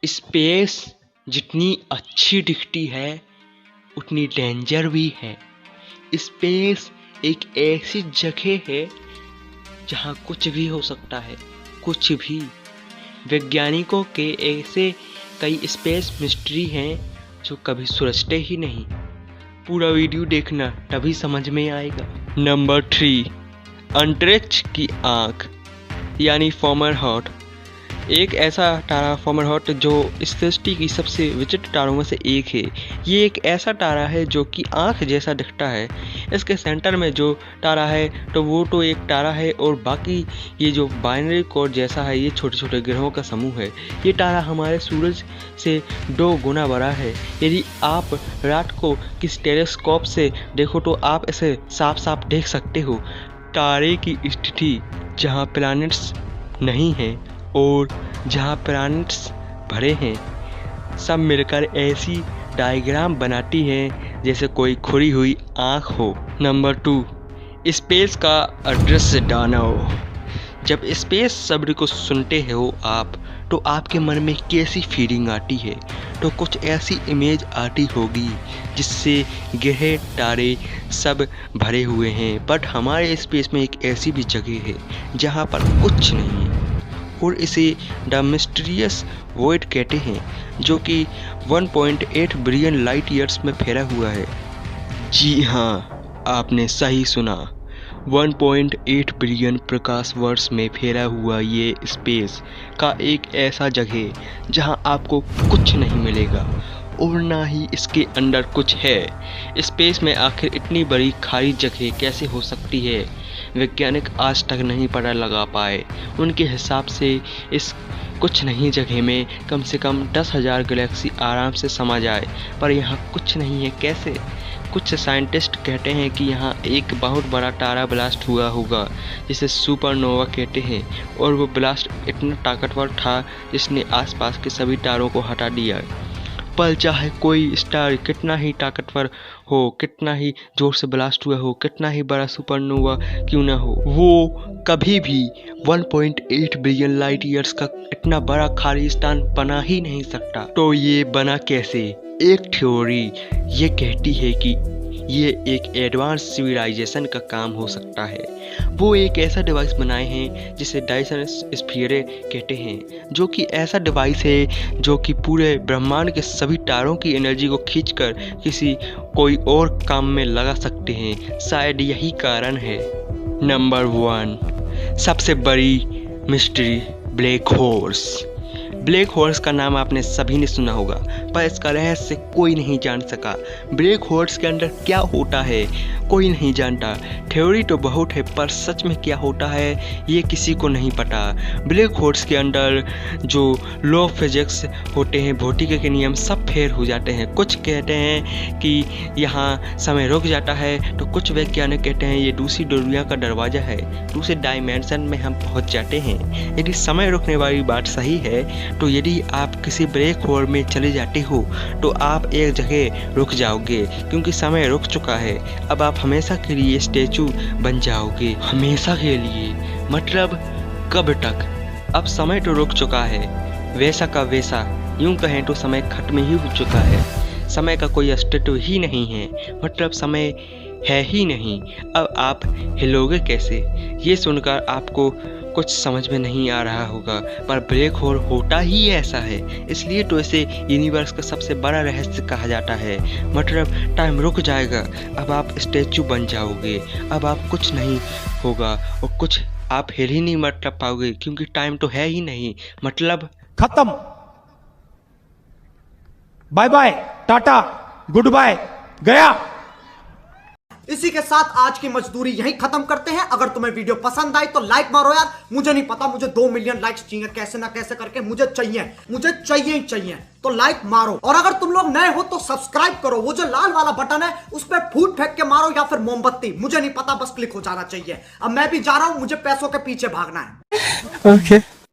Space जितनी अच्छी दिखती है उतनी डेंजर भी है। स्पेस एक ऐसी जगह है जहाँ कुछ भी हो सकता है, कुछ भी। वैज्ञानिकों के ऐसे कई स्पेस मिस्ट्री हैं जो कभी सुलझते ही नहीं। पूरा वीडियो देखना तभी समझ में आएगा। नंबर 3, अंतरिक्ष की आँख यानी फोमरहॉट। एक ऐसा तारा फोमरहॉट जो इस सृष्टि की सबसे विचित्र तारों में से एक है। ये एक ऐसा तारा है जो कि आँख जैसा दिखता है। इसके सेंटर में जो तारा है तो वो तो एक तारा है, और बाकी ये जो बाइनरी कोड जैसा है ये छोटे छोटे ग्रहों का समूह है। ये तारा हमारे सूरज से 2 गुना बड़ा है। यदि आप रात को किसी टेलीस्कोप से देखो तो आप इसे साफ साफ देख सकते हो। तारे की स्थिति जहाँ प्लैनेट्स नहीं हैं और जहाँ प्लैनेट्स भरे हैं, सब मिलकर ऐसी डायग्राम बनाती हैं जैसे कोई खुली हुई आँख हो। नंबर 2, स्पेस का अदृश्य दानव। जब स्पेस शब्द को सुनते हो आप तो आपके मन में कैसी फीलिंग आती है? तो कुछ ऐसी इमेज आती होगी जिससे ग्रह तारे सब भरे हुए हैं। बट हमारे स्पेस में एक ऐसी भी जगह है जहाँ पर कुछ नहीं है, और इसे द मिस्टीरियस वॉइड कहते हैं, जो कि 1.8 बिलियन लाइट ईयर्स में फैला हुआ है। जी हाँ, आपने सही सुना। 1.8 बिलियन प्रकाश वर्ष में फैला हुआ ये स्पेस का एक ऐसा जगह जहां आपको कुछ नहीं मिलेगा और ना ही इसके अंदर कुछ है। स्पेस में आखिर इतनी बड़ी खाली जगह कैसे हो सकती है, वैज्ञानिक आज तक नहीं पता लगा पाए। उनके हिसाब से इस कुछ नहीं जगह में कम से कम 10,000 गैलेक्सी आराम से समा जाए, पर यहाँ कुछ नहीं है। कैसे? कुछ साइंटिस्ट कहते हैं कि यहाँ एक बहुत बड़ा तारा ब्लास्ट हुआ होगा जिसे सुपरनोवा कहते हैं, और वो ब्लास्ट इतना ताकतवर था जिसने आसपास के सभी तारों को हटा दिया। पर चाहे कोई स्टार कितना ही ताकतवर हो, कितना ही जोर से ब्लास्ट हुआ हो, कितना ही बड़ा सुपरनोवा क्यों ना हो, वो कभी भी 1.8 बिलियन लाइट ईयर्स का इतना बड़ा खाली स्थान बना ही नहीं सकता। तो ये बना कैसे? एक थ्योरी ये कहती है कि ये एक एडवांस सिविलाइजेशन का काम हो सकता है। वो एक ऐसा डिवाइस बनाए हैं जिसे डायसन स्फीयर कहते हैं, जो कि ऐसा डिवाइस है जो कि पूरे ब्रह्मांड के सभी तारों की एनर्जी को खींचकर किसी कोई और काम में लगा सकते हैं। शायद यही कारण है। नंबर 1, सबसे बड़ी mystery, black holes. Black holes का नाम आपने सभी ने सुना होगा, पर इसका रहस्य कोई नहीं जान सका। ब्लैक होल्स के अंदर क्या होता है कोई नहीं जानता। थ्योरी तो बहुत है, पर सच में क्या होता है ये किसी को नहीं पता। ब्लैक होल्स के अंदर जो लॉ ऑफ फिजिक्स होते हैं, भौतिकी के नियम सब फेल हो जाते हैं। कुछ कहते हैं कि यहाँ समय रुक जाता है, तो कुछ वैज्ञानिक कहते हैं ये दूसरी दुनिया का दरवाज़ा है, दूसरे डायमेंशन में हम पहुँच जाते हैं। यदि समय रुकने वाली बात सही है तो यदि आप किसी ब्लैक होल में चले जाते हो तो आप एक जगह रुक जाओगे, क्योंकि समय रुक चुका है। अब आप हमेशा के लिए स्टैचू बन जाओगे। हमेशा के लिए मतलब कब तक? अब समय तो रुक चुका है, वैसा का वैसा। यूं कहें तो समय खत्म ही हो चुका है। समय का कोई अस्तित्व ही नहीं है, मतलब समय है ही नहीं। अब आप हिलोगे कैसे? ये सुनकर आपको कुछ समझ में नहीं आ रहा होगा, पर ब्लैक होल होता ही ऐसा है, इसलिए तो इसे यूनिवर्स का सबसे बड़ा रहस्य कहा जाता है। मतलब टाइम रुक जाएगा, अब आप स्टैचू बन जाओगे, अब आप कुछ नहीं होगा और कुछ आप हिल ही नहीं मतलब पाओगे, क्योंकि टाइम तो है ही नहीं। मतलब खत्म। Bye bye, tata, goodbye, गया। इसी के साथ आज की मजदूरी यहीं खत्म करते हैं। अगर तुम्हें वीडियो पसंद आई तो लाइक मारो यार। मुझे नहीं पता, मुझे 2 मिलियन लाइक्स चाहिए, कैसे ना कैसे करके मुझे चाहिए ही चाहिए। तो लाइक मारो, और अगर तुम लोग नए हो तो सब्सक्राइब करो। वो जो लाल वाला बटन है उस पर फूट फेंक के मारो या फिर मोमबत्ती, मुझे नहीं पता, बस क्लिक हो जाना चाहिए। अब मैं भी जा रहा हूं, मुझे पैसों के पीछे भागना है। ओके।